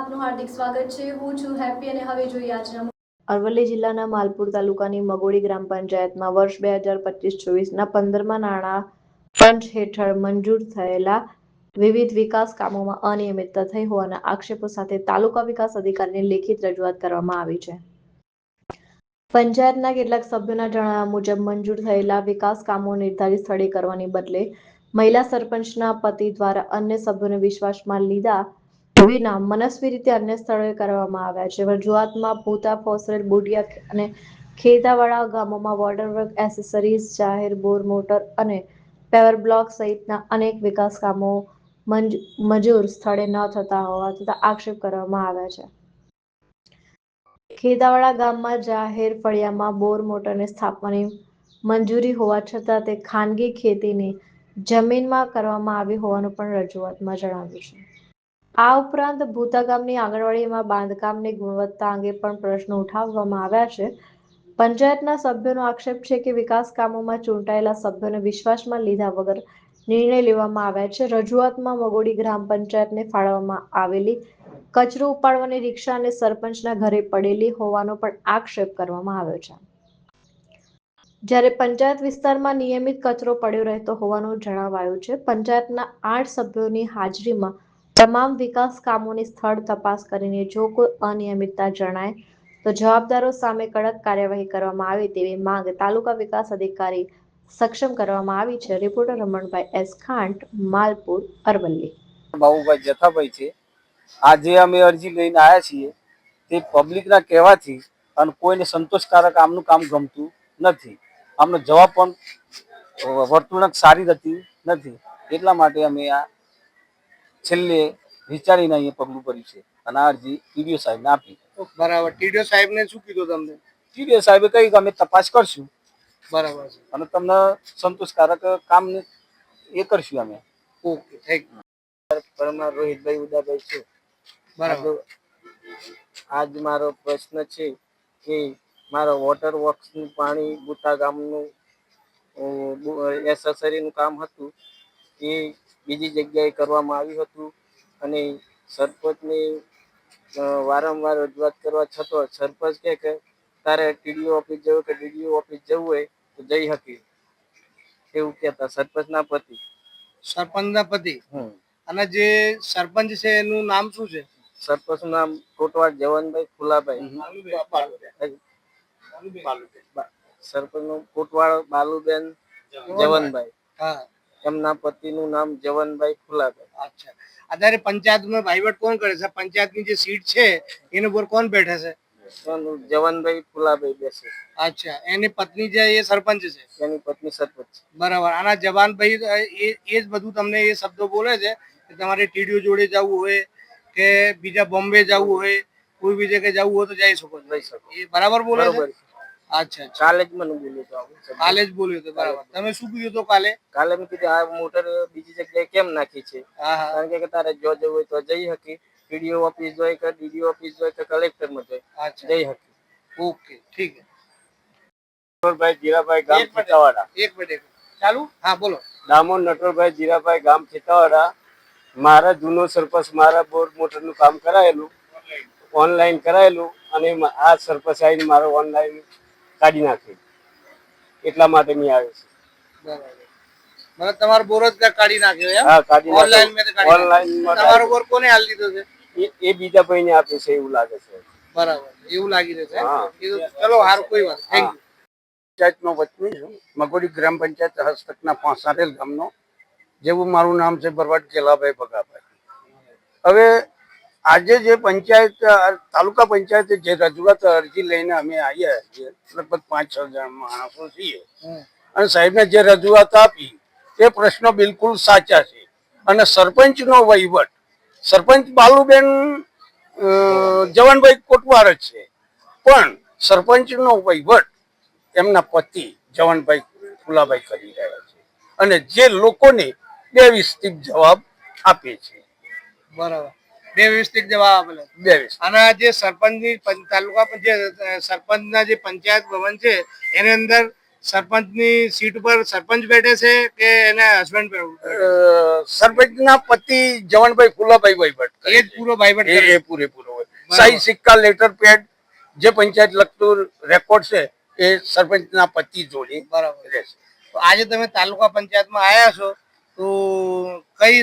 આપનું હાર્દિક સ્વાગત છે। હું છું હેપી અને હવે જોઈએ આજના અરવલ્લી જિલ્લાના માલપુર તાલુકાની મગોડી ગ્રામ પંચાયતમાં વર્ષ 2025-24ના 15મા નાણાં પંચ હેઠળ મંજૂર થયેલા વિવિધ વિકાસ કામોમાં અનિયમિતતા થઈ હોવાના આક્ષેપો સાથે તાલુકા વિકાસ અધિકારીને લેખિત રજૂઆત કરવામાં આવી છે। પંચાયતના કેટલાક સભ્યોના જણાવ્યા મુજબ મંજૂર થયેલા વિકાસ કામો નિર્ધારિત સ્થળે કરવાની બદલે મહિલા સરપંચના પતિ દ્વારા અન્ય સભ્યોને વિશ્વાસમાં લીધા વિના મનસ્વી રીતે અન્ય સ્થળોએ કરવામાં આવ્યા છે। રજૂઆતમાં ભૂતા, ફોસરેલ, બુડિયા અને ખેદાવાડા ગામોમાં વોટરવર્ક, એસેસરીઝ, જાહેર બોર મોટર અને પેવર બ્લોક સહિતના અનેક વિકાસ કામો મંજૂર સ્થળે ન થતા હોવા તથા આક્ષેપ કરવામાં આવ્યા છે। ખેદાવાડા ગામમાં જાહેર ફળિયામાં બોર મોટરને સ્થાપવાની મંજૂરી હોવા છતાં તે ખાનગી ખેતીની જમીનમાં કરવામાં આવી હોવાનું પણ રજૂઆતમાં જણાવ્યું છે। આ ઉપરાંત ભૂતા ગામની આંગણવાડીમાં બાંધકામની ગુણવત્તા અંગે પણ પ્રશ્નો ઉઠાવવામાં આવ્યા છે। પંચાયતના સભ્યોનો આક્ષેપ છે કે વિકાસ કામોમાં ચૂંટાયેલા સભ્યોને વિશ્વાસમાં લીધા વગર નિર્ણય લેવામાં આવ્યા છે। રજૂઆતમાં મગોડી ગ્રામ પંચાયતને ફાળવવામાં આવેલી કચરો ઉપાડવાની રિક્ષા અને સરપંચના ઘરે પડેલી હોવાનો પણ આક્ષેપ કરવામાં આવ્યો છે। જ્યારે પંચાયત વિસ્તારમાં નિયમિત કચરો પડ્યો રહેતો હોવાનું જણાવાયું છે। પંચાયતના 8 સભ્યોની હાજરીમાં તમામ વિકાસ કામોની સ્થળ તપાસ કરીને જો કોઈ અનિયમિતતા જણાય તો જવાબદારો સામે કડક કાર્યવાહી કરવામાં આવે તેવી માંગ તાલુકા વિકાસ અધિકારી સક્ષમ કરવામાં આવી છે। Reporter Ramanbhai S Khant, Malpur, Aravalli. બાબુભાઈ જથાભાઈ છે। આજે અમે અરજી લઈને આવ્યા છીએ તે પબ્લિકના કહેવાથી અને કોઈને સંતોષકારક આમનું કામ ગમતું નથી। આમનો જવાબ પણ વર્તુળક સારી રહેતી નથી, એટલા માટે અમે આ છેલ્લે વિચારીને અહીંયા પગલું ભર્યું છે અને આ અરજી ટીડીઓ સાહેબને આપી। બરાબર। ટીડીઓ સાહેબને શું કીધું તમને? ટીડીઓ સાહેબે કહ્યું કે અમે તપાસ કરશું, બરાબર છે, અને તમને સંતોષકારક કામ એ કરશું અમે। Okay, thank you. Parmar Rohitbhai Udabhai છે। બરાબર। આજ મારો પ્રશ્ન છે કે મારો વોટર વર્ક્સનું પાણી બુટા ગામનું એસેસરીનું કામ હતું એ બીજી જગ્યાએ કરવામાં આવ્યું હતું અને સરપંચને વારંવાર રજૂઆત કરવા છતાં સરપંચ કહે કે તારે ટીડીઓ ઓફિસ જવું કે ડીડીઓ ઓફિસ જવું હોય તો જઈ શકી, એવું કહેતા સરપંચના પતિ। સરપંચના પતિ? અને જે સરપંચ છે એનું નામ શું છે? સરપંચનું નામ કોટવાડ જવનભાઈ ફુલાભાઈ। સરપંચનું કોટવાડ બાલુબેન જવનભાઈ। હા, એમના પતિનું નામ જવનભાઈ ફુલાભાઈ। અચ્છા। અત્યારે પંચાયતમાં વહીવટ કોણ કરે છે? પંચાયતની જે સીટ છે એના ઉપર કોણ બેઠે છે? જવનભાઈ ફુલાભાઈ બેસે। અચ્છા। એની પત્ની જે એ સરપંચ છે? એની પત્ની સરપંચ। બરાબર। આના જવાનભાઈ એ જ બધું તમને એ શબ્દો બોલે છે કે તમારે ટીડીઓ જોડે જવું હોય કે બીજા બોમ્બે જવું હોય, કોઈ બી જગ્યાએ જવું હોય તો જઈ શકો છો, એ બરાબર બોલે છે? અચ્છા, કાલે જ મને બોલ્યો હતો। કાલે જ બોલ્યો હતો? બરાબર। તમે શું કીધું હતું કાલે? કાલે મેં કીધું આ મોટર બીજી જગ્યાએ કેમ નાખી છે? કારણ કે તારે જો જવું હોય તો જઈ શકી, ટીડીઓ ઓફિસ જોઈ કે ડીડીઓ ઓફિસ જોઈ કે કલેક્ટરમાં જોઈ જઈ શકી। ઓકે, ઠીક છે। નટવરભાઈ જીરાભાઈ ગામ ખેતાવાડા। એક મિનિટ ચાલુ? હા, બોલો। દામોદ નટવરભાઈ જીરાભાઈ ગામ ખેતાવાડા। મારા જૂનો સરપંચ મારા બોર મોટરનું કામ કરાયેલું, ઓનલાઈન કરાયેલું, અને આ સરપંચ આવીને મારો ઓનલાઈન કાઢી નાખ્યું, એટલા માટે મેં આવ્યો છું। બરાબર। તમારો બોર જ કાઢી નાખ્યો એમ? હા, કાઢી ઓનલાઈન મે ઓનલાઈન તમારો બોર કોને હાલ દીધો છે? એ બીજા ભાઈને આપ્યો છે એવું લાગે છે। બરાબર, એવું લાગી રહ્યું છે? ચલો, હારું, કોઈ વાત, થેન્ક યુ। પંચાયતનો વતની છું, મગોડી ગ્રામ પંચાયત હસ્તકના પાંસારેલ ગામનો, જેવું મારું નામ છે બરવાડ કેલાભાઈ ભગાભાઈ। હવે આજે જે પંચાયત તાલુકા પંચાયતે જે રજૂઆત અરજી લઈને અમે આવ્યા છીએ, લગભગ 5-6 જણ માણસો છીએ, અને સાહેબને જે રજૂઆત આપી તે પ્રશ્નો બિલકુલ સાચા છે। અને સરપંચનો વહીવટ સરપંચ બાલુબેન જવાનભાઈ કોટવાર જ છે, પણ સરપંચનો વહીવટ એમના પતિ જવાનભાઈ ફુલાભાઈ કરી રહ્યા છે, અને જે લોકોને બેવિસ્તિક જવાબ આપે છે। બરાબર, બેવિસ્તિક જવાબ આપેલો। અને જે સરપંચની તાલુકા જે સરપંચના જે પંચાયત ભવન છે એની અંદર સરપંચની સીટ ઉપર સરપંચ બેઠે છે કે એના હસબન્ડ સરપંચના પતિ જવાનભાઈ ફુલાભાઈ વહીવટ કરે એ જ પૂરો ભાઈબંધ કરે એ પૂરેપૂરો હોય. સહી સિક્કા લેટર પેડ જે પંચાયત લગતું રેકોર્ડ છે એ સરપંચના પતિ જોડે બરાબર રહેશે. તો આજે તમે તાલુકા પંચાયતમાં આવ્યા છો તો કઈ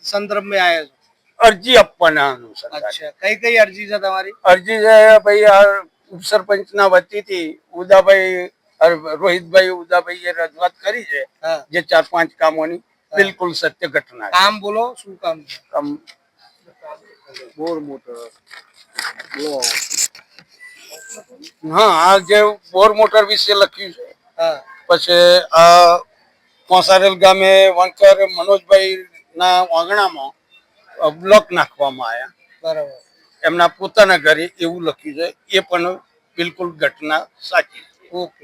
સંદર્ભમાં આવ્યા છો? અરજી આપવાના અનુસંધાને. અચ્છા, કઈ કઈ અરજી છે તમારી? અરજી છે ભાઈ આ ઉપસરપંચના વતીથી ઉદાભાઈ રોહિતભાઈ ઉદાભાઈએ રજૂઆત કરી છે હા. જે 4-5 કામોની બિલકુલ સત્ય ઘટના છે. કામ બોલો, શું કામ છે? બોર મોટર હા, આ જે બોર મોટર વિશે લખ્યું છે. હા, પછી આ કોસારેલ ગામે વણકર મનોજભાઈ ના આંગણામાં બ્લોક નાખવામાં આવ્યા બરાબર. એમના પોતાના ઘરે એવું લખ્યું છે. એ પણ બિલકુલ ઘટના સાચી છે. ઓકે.